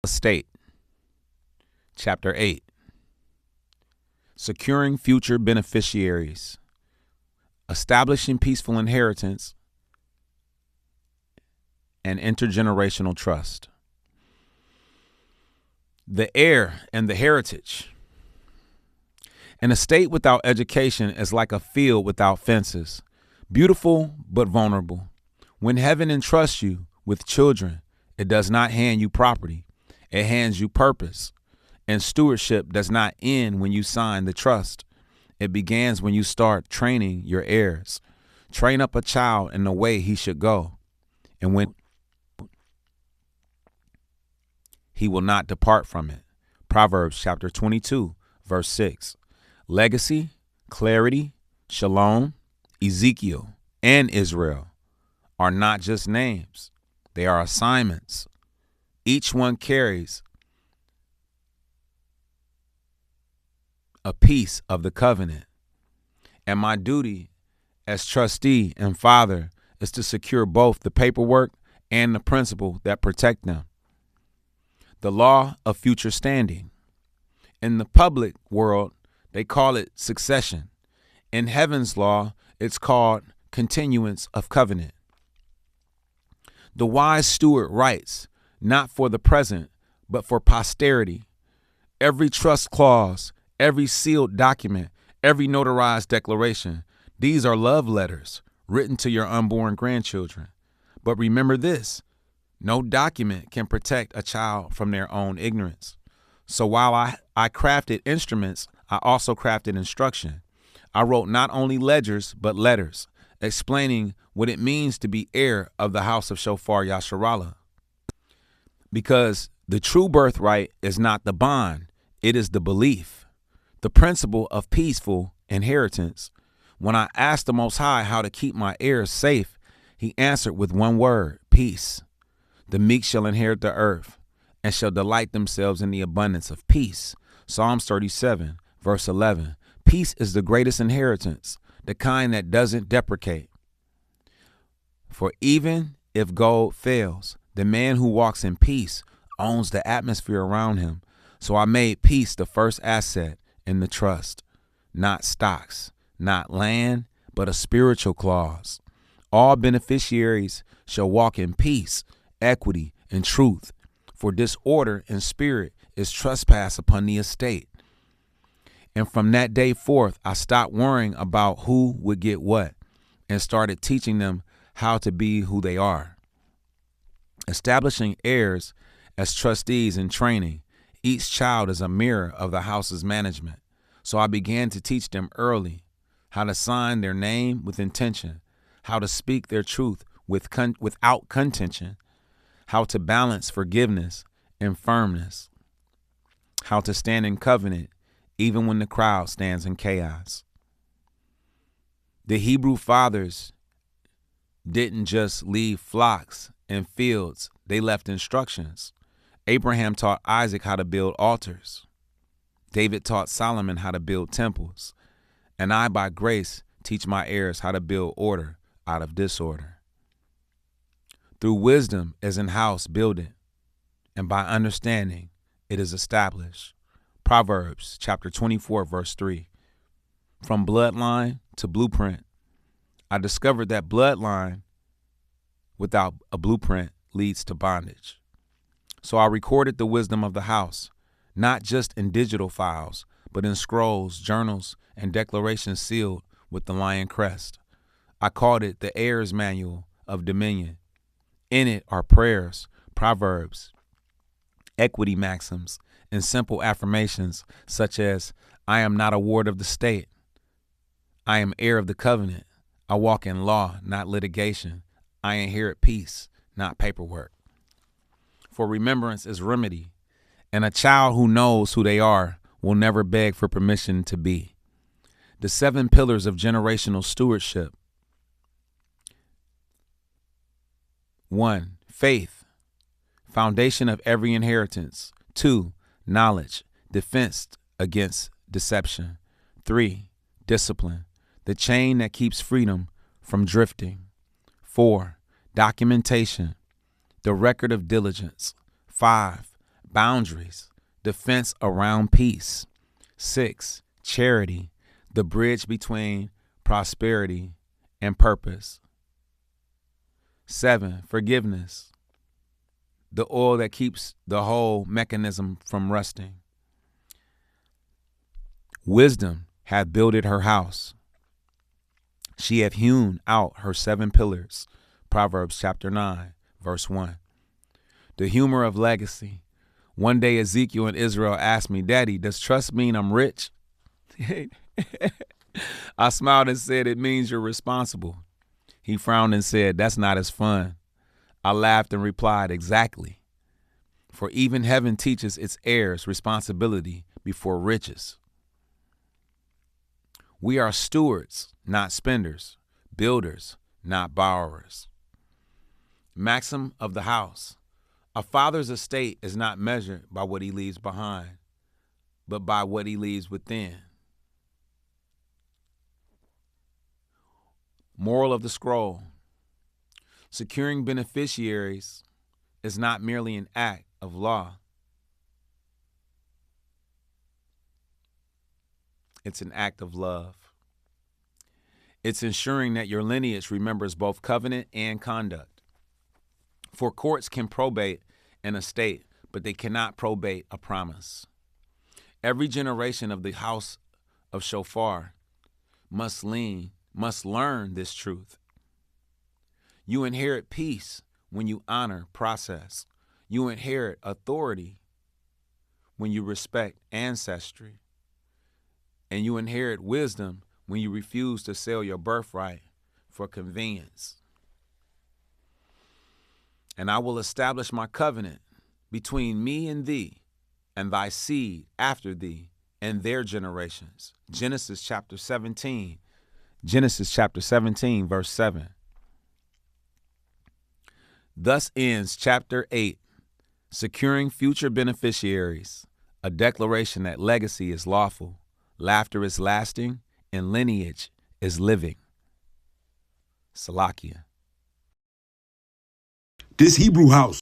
Estate, Chapter 8. Securing future beneficiaries, establishing peaceful inheritance, and intergenerational trust. The heir and the heritage. An estate without education is like a field without fences, beautiful but vulnerable. When heaven entrusts you with children, it does not hand you property, it hands you purpose. And stewardship does not end when you sign the trust. It begins when you start training your heirs. Train up a child in the way he should go, and when he will not depart from it. Proverbs chapter 22, verse 6. Legacy, clarity, shalom, Ezekiel, and Israel are not just names. They are assignments. Each one carries a piece of the covenant. And my duty as trustee and father is to secure both the paperwork and the principle that protect them. The law of future standing. In the public world, they call it succession. In heaven's law, it's called continuance of covenant. The wise steward writes, not for the present, but for posterity. Every trust clause, every sealed document, every notarized declaration, these are love letters written to your unborn grandchildren. But remember this, no document can protect a child from their own ignorance. So while I crafted instruments, I also crafted instruction. I wrote not only ledgers, but letters, explaining what it means to be heir of the house of Shofar Yahsharalah. Because the true birthright is not the bond, it is the belief, the principle of peaceful inheritance. When I asked the Most High how to keep my heirs safe, he answered with one word, peace. The meek shall inherit the earth and shall delight themselves in the abundance of peace. Psalms 37, verse 11. Peace is the greatest inheritance, the kind that doesn't deprecate. For even if gold fails, the man who walks in peace owns the atmosphere around him. So I made peace the first asset in the trust, not stocks, not land, but a spiritual clause. All beneficiaries shall walk in peace, equity, and truth, for disorder in spirit is trespass upon the estate. And from that day forth, I stopped worrying about who would get what and started teaching them how to be who they are. Establishing heirs as trustees in training, each child is a mirror of the house's management. So I began to teach them early how to sign their name with intention, how to speak their truth without contention, how to balance forgiveness and firmness, how to stand in covenant even when the crowd stands in chaos. The Hebrew fathers didn't just leave flocks and fields, they left instructions. Abraham taught Isaac how to build altars. David taught Solomon how to build temples. And I, by grace, teach my heirs how to build order out of disorder. Through wisdom is an house builded, and by understanding it is established. Proverbs chapter 24, verse 3. From bloodline to blueprint, I discovered that bloodline without a blueprint leads to bondage. So I recorded the wisdom of the house, not just in digital files, but in scrolls, journals, and declarations sealed with the lion crest. I called it the Heirs Manual of Dominion. In it are prayers, proverbs, equity maxims, and simple affirmations such as, I am not a ward of the state. I am heir of the covenant. I walk in law, not litigation. I inherit peace, not paperwork. For remembrance is remedy, and a child who knows who they are will never beg for permission to be. The 7 pillars of generational stewardship. 1. Faith, foundation of every inheritance. 2. Knowledge, defense against deception. 3. Discipline, the chain that keeps freedom from drifting. 4. Documentation, the record of diligence. 5. boundaries, defense around peace. 6, charity, the bridge between prosperity and purpose. 7, forgiveness, the oil that keeps the whole mechanism from rusting. Wisdom hath builded her house. She hath hewn out her 7 pillars. Proverbs chapter 9, verse 1. The humor of legacy. One day Ezekiel and Israel asked me, "Daddy, does trust mean I'm rich?" I smiled and said, "It means you're responsible." He frowned and said, "That's not as fun." I laughed and replied, "Exactly. For even heaven teaches its heirs responsibility before riches." We are stewards, not spenders, builders, not borrowers. Maxim of the house. A father's estate is not measured by what he leaves behind, but by what he leaves within. Moral of the scroll. Securing beneficiaries is not merely an act of law. It's an act of love. It's ensuring that your lineage remembers both covenant and conduct. For courts can probate an estate, but they cannot probate a promise. Every generation of the house of Shofar must learn this truth. You inherit peace when you honor process. You inherit authority when you respect ancestry. And you inherit wisdom when you refuse to sell your birthright for convenience. And I will establish my covenant between me and thee, and thy seed after thee, and their generations. Genesis chapter 17, verse 7. Thus ends chapter 8, securing future beneficiaries, a declaration that legacy is lawful, laughter is lasting, and lineage is living. Salakia. This Hebrew house